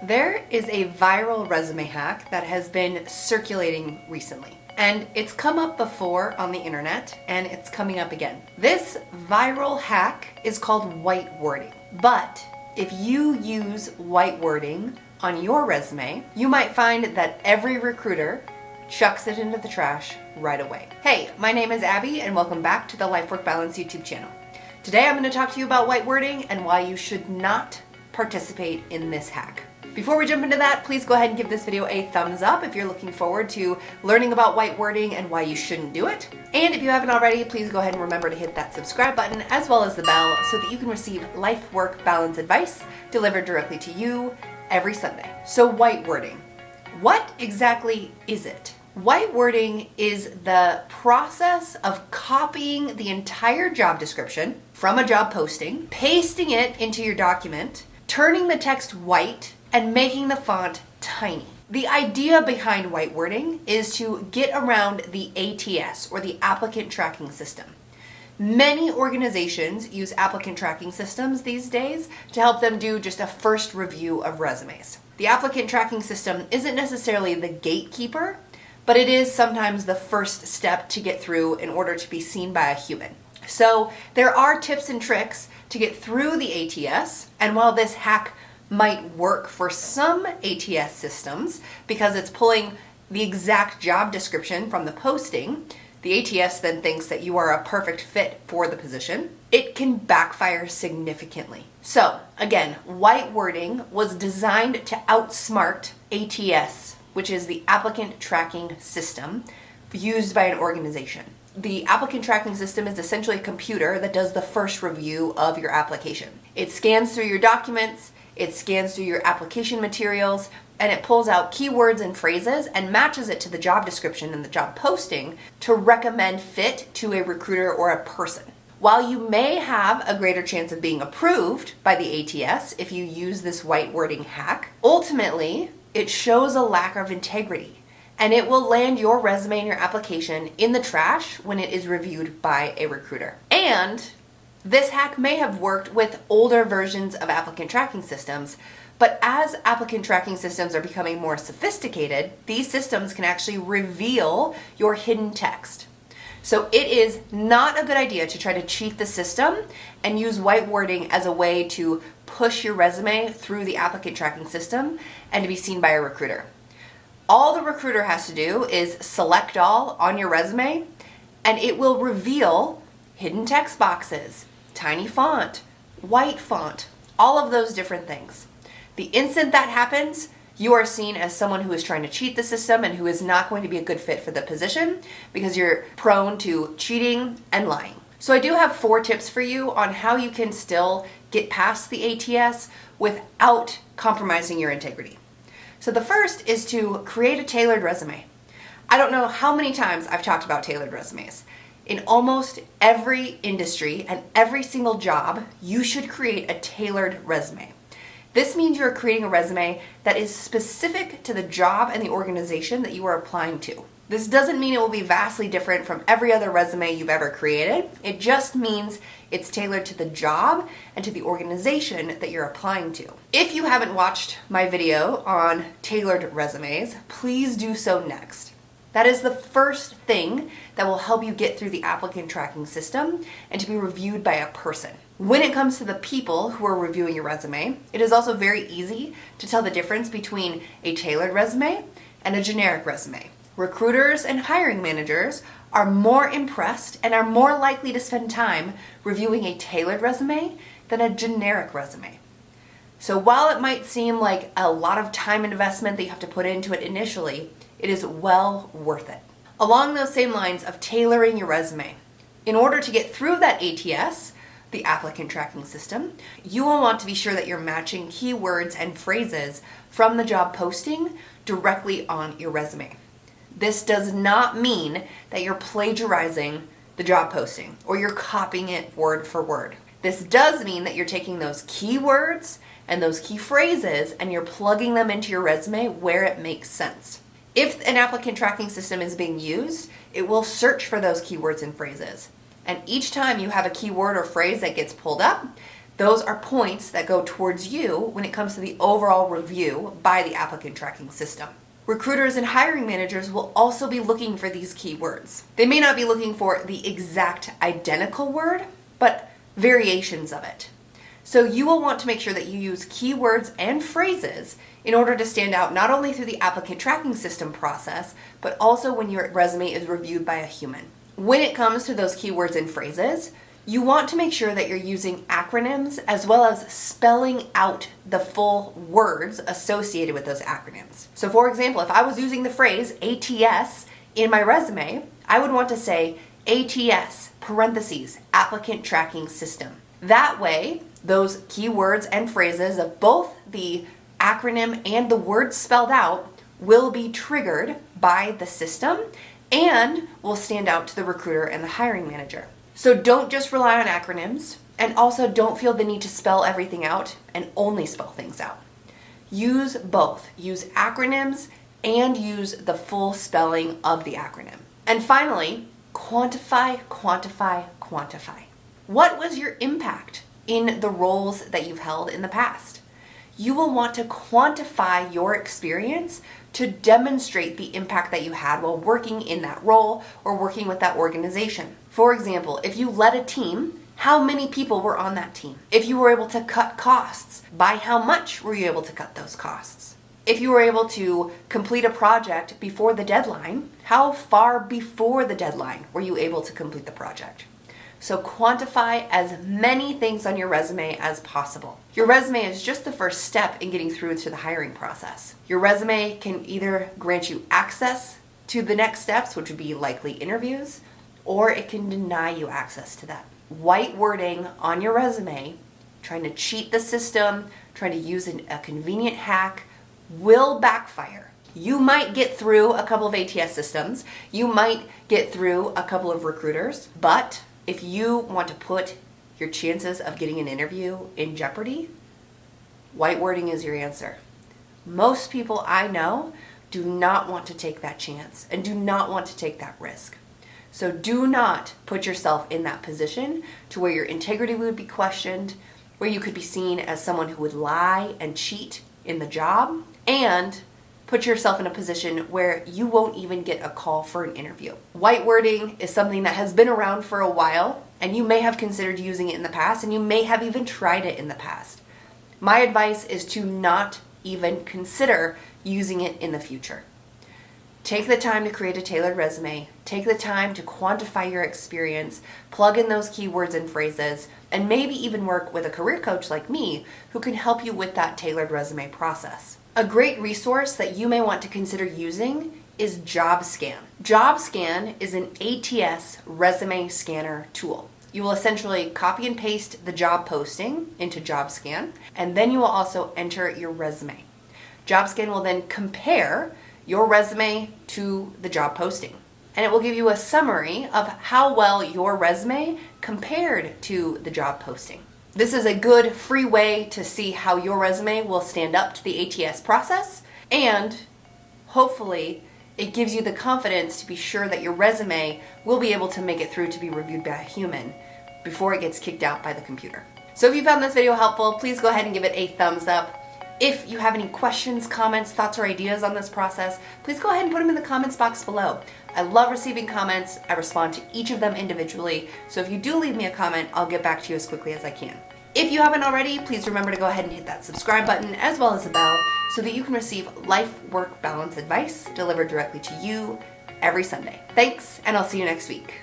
There is a viral resume hack that has been circulating recently, and it's come up before on the internet, and it's coming up again. This viral hack is called white wording, but if you use white wording on your resume, you might find that every recruiter chucks it into the trash right away. Hey, my name is Abby, and welcome back to the Life Work Balance YouTube channel. Today I'm going to talk to you about white wording and why you should not participate in this hack. Before we jump into that, please go ahead and give this video a thumbs up if you're looking forward to learning about white wording and why you shouldn't do it. And if you haven't already, please go ahead and remember to hit that subscribe button as well as the bell so that you can receive life work balance advice delivered directly to you every Sunday. So white wording. What exactly is it? White wording is the process of copying the entire job description from a job posting, pasting it into your document, turning the text white, and making the font tiny. The idea behind white wording is to get around the ATS, or the applicant tracking system. Many organizations use applicant tracking systems these days to help them do just a first review of resumes. The applicant tracking system isn't necessarily the gatekeeper, but it is sometimes the first step to get through in order to be seen by a human. So there are tips and tricks to get through the ATS, and while this hack might work for some ATS systems because it's pulling the exact job description from the posting, the ATS then thinks that you are a perfect fit for the position, it can backfire significantly. So again, white wording was designed to outsmart ATS, which is the applicant tracking system used by an organization. The applicant tracking system is essentially a computer that does the first review of your application. It scans through your documents, it scans through your application materials, and it pulls out keywords and phrases and matches it to the job description and the job posting to recommend fit to a recruiter or a person. While you may have a greater chance of being approved by the ATS if you use this white wording hack, ultimately it shows a lack of integrity, and it will land your resume and your application in the trash when it is reviewed by a recruiter. And this hack may have worked with older versions of applicant tracking systems, but as applicant tracking systems are becoming more sophisticated, these systems can actually reveal your hidden text. So it is not a good idea to try to cheat the system and use white wording as a way to push your resume through the applicant tracking system and to be seen by a recruiter. All the recruiter has to do is select all on your resume, and it will reveal hidden text boxes, tiny font, white font, all of those different things. The instant that happens, you are seen as someone who is trying to cheat the system and who is not going to be a good fit for the position because you're prone to cheating and lying. So I do have 4 tips for you on how you can still get past the ATS without compromising your integrity. So the first is to create a tailored resume. I don't know how many times I've talked about tailored resumes. In almost every industry and every single job, you should create a tailored resume. This means you're creating a resume that is specific to the job and the organization that you are applying to. This doesn't mean it will be vastly different from every other resume you've ever created. It just means it's tailored to the job and to the organization that you're applying to. If you haven't watched my video on tailored resumes, please do so next. That is the first thing that will help you get through the applicant tracking system and to be reviewed by a person. When it comes to the people who are reviewing your resume, it is also very easy to tell the difference between a tailored resume and a generic resume. Recruiters and hiring managers are more impressed and are more likely to spend time reviewing a tailored resume than a generic resume. So while it might seem like a lot of time investment that you have to put into it initially, it is well worth it. Along those same lines of tailoring your resume, in order to get through that ATS, the applicant tracking system, you will want to be sure that you're matching keywords and phrases from the job posting directly on your resume. This does not mean that you're plagiarizing the job posting or you're copying it word for word. This does mean that you're taking those keywords and those key phrases and you're plugging them into your resume where it makes sense. If an applicant tracking system is being used, it will search for those keywords and phrases. And each time you have a keyword or phrase that gets pulled up, Those are points that go towards you when it comes to the overall review by the applicant tracking system. Recruiters and hiring managers will also be looking for these keywords. They may not be looking for the exact identical word, but variations of it. So you will want to make sure that you use keywords and phrases in order to stand out not only through the applicant tracking system process, but also when your resume is reviewed by a human. When it comes to those keywords and phrases, you want to make sure that you're using acronyms as well as spelling out the full words associated with those acronyms. So for example, if I was using the phrase ATS in my resume, I would want to say ATS, parentheses, applicant tracking system. That way, those keywords and phrases of both the acronym and the words spelled out will be triggered by the system and will stand out to the recruiter and the hiring manager. So don't just rely on acronyms, and also don't feel the need to spell everything out and only spell things out. Use both. Use acronyms and use the full spelling of the acronym. And finally, quantify, quantify, quantify. What was your impact in the roles that you've held in the past? You will want to quantify your experience to demonstrate the impact that you had while working in that role or working with that organization. For example, if you led a team, how many people were on that team? If you were able to cut costs, by how much were you able to cut those costs? If you were able to complete a project before the deadline, how far before the deadline were you able to complete the project? So quantify as many things on your resume as possible. Your resume is just the first step in getting through to the hiring process. Your resume can either grant you access to the next steps, which would be likely interviews, or it can deny you access to that. White wording on your resume, trying to cheat the system, trying to use a convenient hack, will backfire. You might get through a couple of ATS systems, you might get through a couple of recruiters, but if you want to put your chances of getting an interview in jeopardy, white wording is your answer. Most people I know do not want to take that chance and do not want to take that risk. So do not put yourself in that position to where your integrity would be questioned, where you could be seen as someone who would lie and cheat in the job, and put yourself in a position where you won't even get a call for an interview. White wording is something that has been around for a while, and you may have considered using it in the past, and you may have even tried it in the past. My advice is to not even consider using it in the future. Take the time to create a tailored resume, take the time to quantify your experience, plug in those keywords and phrases, and maybe even work with a career coach like me who can help you with that tailored resume process. A great resource that you may want to consider using is JobScan. JobScan is an ATS resume scanner tool. You will essentially copy and paste the job posting into JobScan, and then you will also enter your resume. JobScan will then compare your resume to the job posting, and it will give you a summary of how well your resume compared to the job posting. This is a good free way to see how your resume will stand up to the ATS process, and hopefully it gives you the confidence to be sure that your resume will be able to make it through to be reviewed by a human before it gets kicked out by the computer. So if you found this video helpful, please go ahead and give it a thumbs up. If you have any questions, comments, thoughts, or ideas on this process, please go ahead and put them in the comments box below. I love receiving comments. I respond to each of them individually. So if you do leave me a comment, I'll get back to you as quickly as I can. If you haven't already, please remember to go ahead and hit that subscribe button as well as the bell so that you can receive life-work balance advice delivered directly to you every Sunday. Thanks, and I'll see you next week.